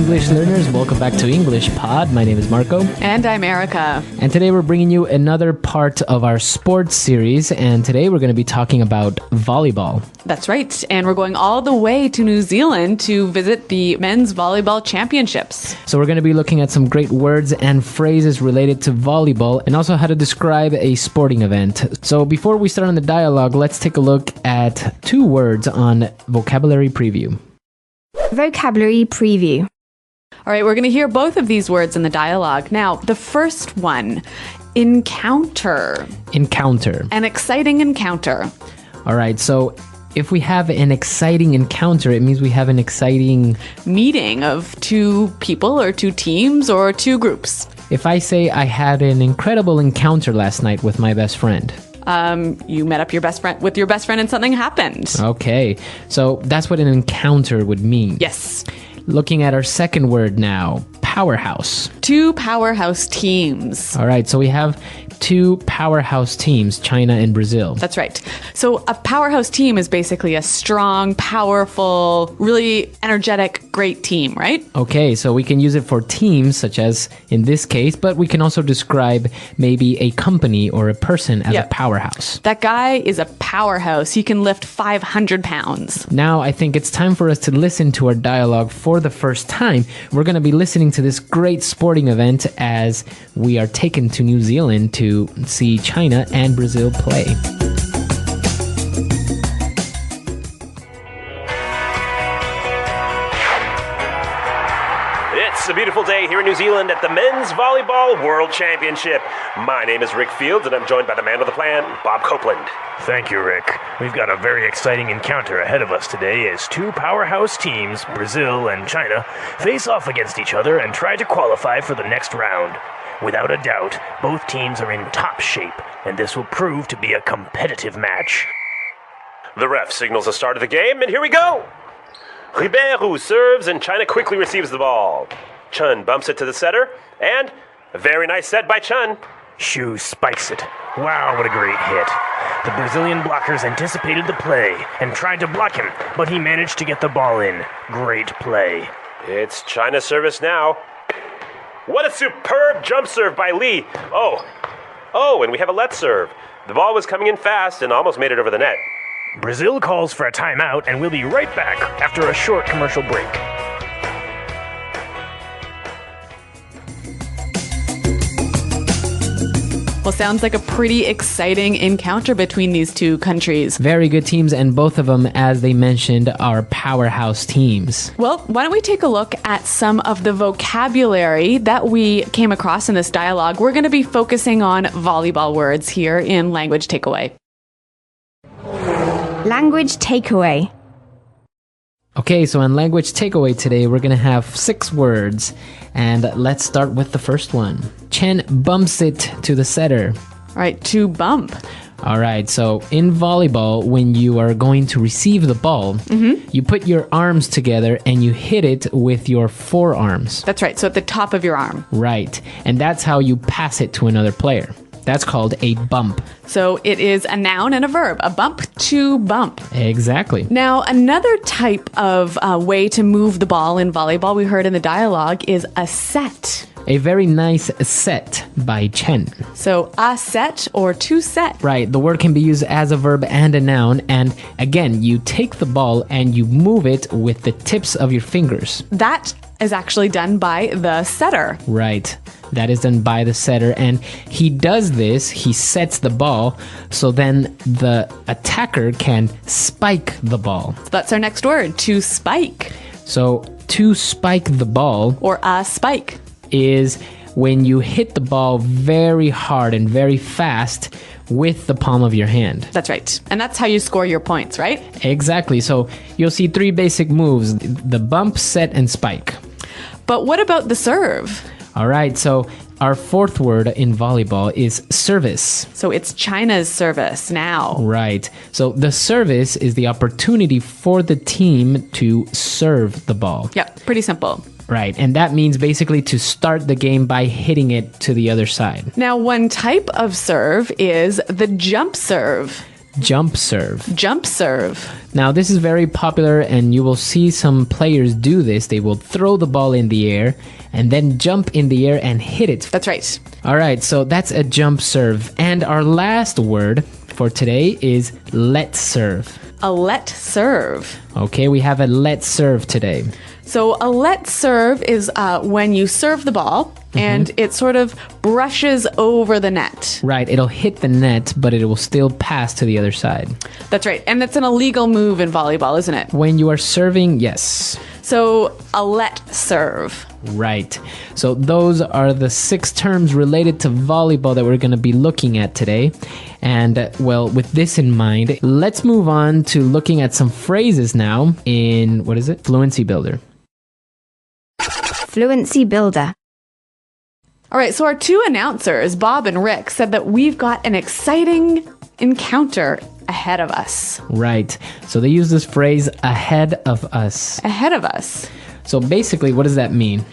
English learners, welcome back to English Pod. My name is Marco. And I'm Erica. And today we're bringing you another part of our sports series. And today we're going to be talking about volleyball. That's right. And we're going all the way to New Zealand to visit the men's volleyball championships. So we're going to be looking at some great words and phrases related to volleyball and also how to describe a sporting event. So before we start on the dialogue, let's take a look at two words on vocabulary preview. Vocabulary preview. All right, we're going to hear both of these words in the dialogue. Now, the first one, encounter. Encounter. An exciting encounter. All right, so if we have an exciting encounter, it means we have an exciting meeting of two people or two teams or two groups. If I say I had an incredible encounter last night with my best friend. You met up with your best friend and something happened. Okay, so that's what an encounter would mean. Yes. Looking at our second word now, powerhouse. Two powerhouse teams. All right, so we have two powerhouse teams, China and Brazil. That's right. So a powerhouse team is basically a strong, powerful, really energetic, great team, right? Okay, so we can use it for teams, such as in this case, but we can also describe maybe a company or a person as a powerhouse. That guy is a powerhouse. He can lift 500 pounds. Now, I think it's time for us to listen to our dialogue for the first time. We're going to be listening to this great sporting event as we are taken to New Zealand to see China and Brazil play. It's a beautiful day here in New Zealand at the Men's Volleyball World Championship. My name is Rick Fields, and I'm joined by the man with the plan, Bob Copeland. Thank you, Rick. We've got a very exciting encounter ahead of us today as two powerhouse teams, Brazil and China, face off against each other and try to qualify for the next round. Without a doubt, both teams are in top shape, and this will prove to be a competitive match. The ref signals the start of the game, and here we go! Ribeiro serves, and China quickly receives the ball. Chun bumps it to the setter, and a very nice set by Chun. Xu spikes it. Wow, what a great hit. The Brazilian blockers anticipated the play and tried to block him, but he managed to get the ball in. Great play. It's China's service now. What a superb jump serve by Lee. Oh, and we have a let serve. The ball was coming in fast and almost made it over the net. Brazil calls for a timeout, and we'll be right back after a short commercial break. Well, sounds like a pretty exciting encounter between these two countries. Very good teams, and both of them, as they mentioned, are powerhouse teams. Well, why don't we take a look at some of the vocabulary that we came across in this dialogue? We're going to be focusing on volleyball words here in Language Takeaway. Language takeaway. Okay, so in Language Takeaway today, we're going to have 6 words. And let's start with the first one. Chen bumps it to the setter. All right, to bump. All right, so in volleyball, when you are going to receive the ball, you put your arms together and you hit it with your forearms. That's right, so at the top of your arm. Right, and that's how you pass it to another player. That's called a bump. So it is a noun and a verb, a bump to bump. Exactly. Now, another type of way to move the ball in volleyball we heard in the dialogue is a set. A very nice set by Chen. So a set or to set. Right, the word can be used as a verb and a noun. And again, you take the ball and you move it with the tips of your fingers. That is actually done by the setter. Right. That is done by the setter, and he does this, he sets the ball, so then the attacker can spike the ball. So that's our next word, to spike. So to spike the ball, or a spike, is when you hit the ball very hard and very fast with the palm of your hand. That's right. And that's how you score your points, right? Exactly. So you'll see 3 basic moves, the bump, set, and spike. But what about the serve? All right, so our 4th word in volleyball is service. So it's China's service now. Right. So the service is the opportunity for the team to serve the ball. Yep, pretty simple. Right, and that means basically to start the game by hitting it to the other side. Now, one type of serve is the jump serve. Jump serve. Jump serve. Now, this is very popular, and you will see some players do this. They will throw the ball in the air and then jump in the air and hit it. That's right. All right, so that's a jump serve. And our last word for today is let serve. A let serve. Okay, we have a let serve today. So a let serve is when you serve the ball and it sort of brushes over the net. Right, it'll hit the net, but it will still pass to the other side. That's right. And that's an illegal move in volleyball, isn't it? When you are serving, yes. So a let serve. Right. So those are the 6 terms related to volleyball that we're going to be looking at today. And, well, with this in mind, let's move on to looking at some phrases now in, Fluency Builder. Fluency builder. All right, so our 2 announcers, Bob and Rick, said that we've got an exciting encounter ahead of us. Right. So they use this phrase, ahead of us. Ahead of us. So basically, what does that mean?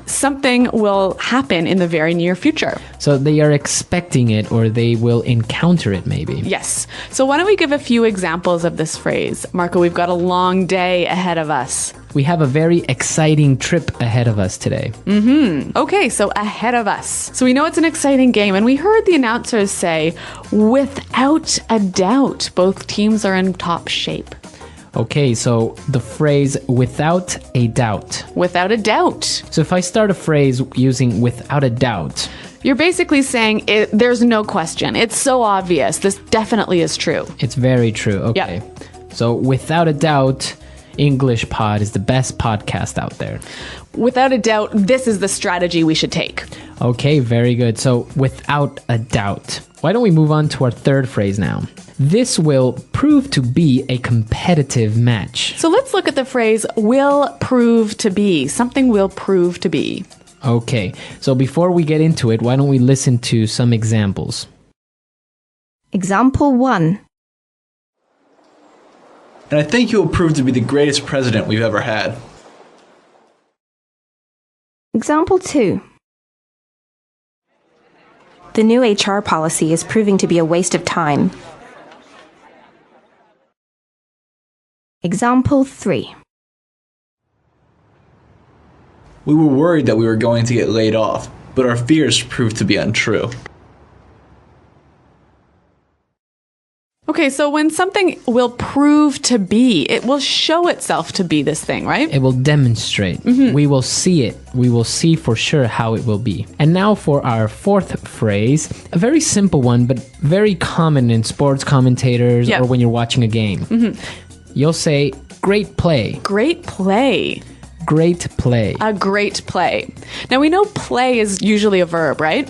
Something will happen in the very near future. So they are expecting it, or they will encounter it maybe. Yes. So why don't we give a few examples of this phrase? Marco, we've got a long day ahead of us. We have a very exciting trip ahead of us today. Okay, so ahead of us. So we know it's an exciting game, and we heard the announcers say, without a doubt, both teams are in top shape. Okay, so the phrase without a doubt. Without a doubt. So if I start a phrase using without a doubt, You're basically saying there's no question. It's so obvious. This definitely is true. it's very true. Okay. So without a doubt, English Pod is the best podcast out there. Without a doubt, this is the strategy we should take. Okay, very good. So without a doubt. Why don't we move on to our third phrase now? This will prove to be a competitive match. So let's look at the phrase will prove to be. Something will prove to be. Okay, so before we get into it, why don't we listen to some examples? Example 1. And I think you will prove to be the greatest president we've ever had. Example 2. The new HR policy is proving to be a waste of time. Example 3. We were worried that we were going to get laid off, but our fears proved to be untrue. Okay, so when something will prove to be, it will show itself to be this thing, right? It will demonstrate. We will see it. We will see for sure how it will be. And now for our fourth phrase, a very simple one, but very common in sports commentators or when you're watching a game. You'll say, great play. Great play. Great play. A great play. Now we know play is usually a verb, right?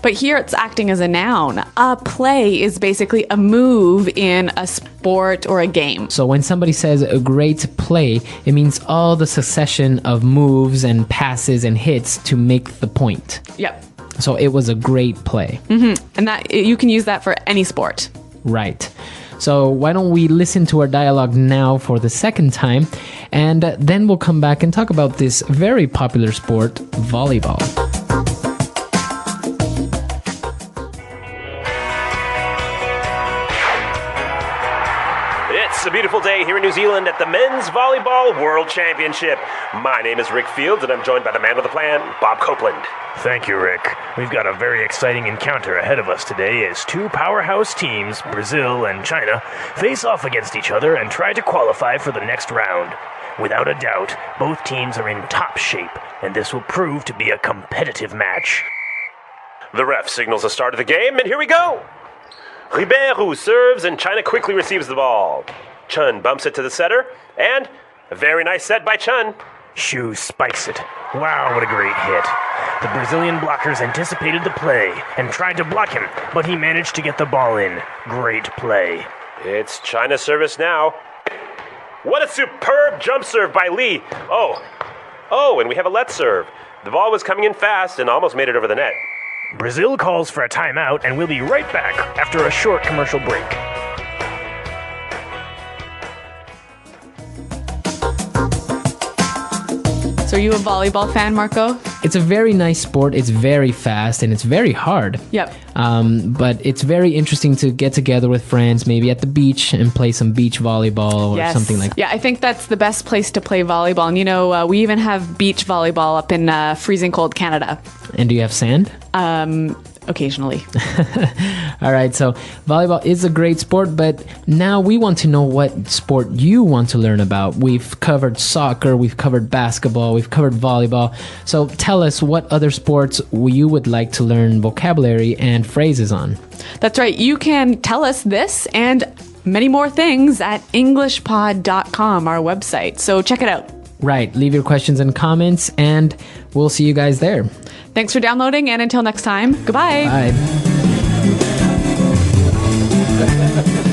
But here it's acting as a noun. A play is basically a move in a sport or a game. So when somebody says a great play, it means all the succession of moves and passes and hits to make the point. Yep. So it was a great play. And that you can use that for any sport. Right. So why don't we listen to our dialogue now for the second time, and then we'll come back and talk about this very popular sport, volleyball. It's a beautiful day here in New Zealand at the Men's Volleyball World Championship. My name is Rick Fields, and I'm joined by the man with the plan, Bob Copeland. Thank you, Rick. We've got a very exciting encounter ahead of us today as 2 powerhouse teams, Brazil and China, face off against each other and try to qualify for the next round. Without a doubt, both teams are in top shape, and this will prove to be a competitive match. The ref signals the start of the game, and here we go. Ribeiro serves, and China quickly receives the ball. Chun bumps it to the setter, and a very nice set by Chun. Shu spikes it. Wow, what a great hit. The Brazilian blockers anticipated the play and tried to block him, but he managed to get the ball in. Great play. It's China's service now. What a superb jump serve by Lee. Oh, and we have a let serve. The ball was coming in fast and almost made it over the net. Brazil calls for a timeout, and we'll be right back after a short commercial break. So are you a volleyball fan, Marco? It's a very nice sport. It's very fast and it's very hard. Yep. But it's very interesting to get together with friends, maybe at the beach, and play some beach volleyball or something like that. Yeah, I think that's the best place to play volleyball. And, you know, we even have beach volleyball up in freezing cold Canada. And do you have sand? Occasionally. All right, so volleyball is a great sport, but now we want to know what sport you want to learn about. We've covered soccer, we've covered basketball, we've covered volleyball. So tell us what other sports you would like to learn vocabulary and phrases on. That's right. You can tell us this and many more things at englishpod.com, our website. So check it out. Right, leave your questions and comments, and we'll see you guys there. Thanks for downloading, and until next time, goodbye. Bye.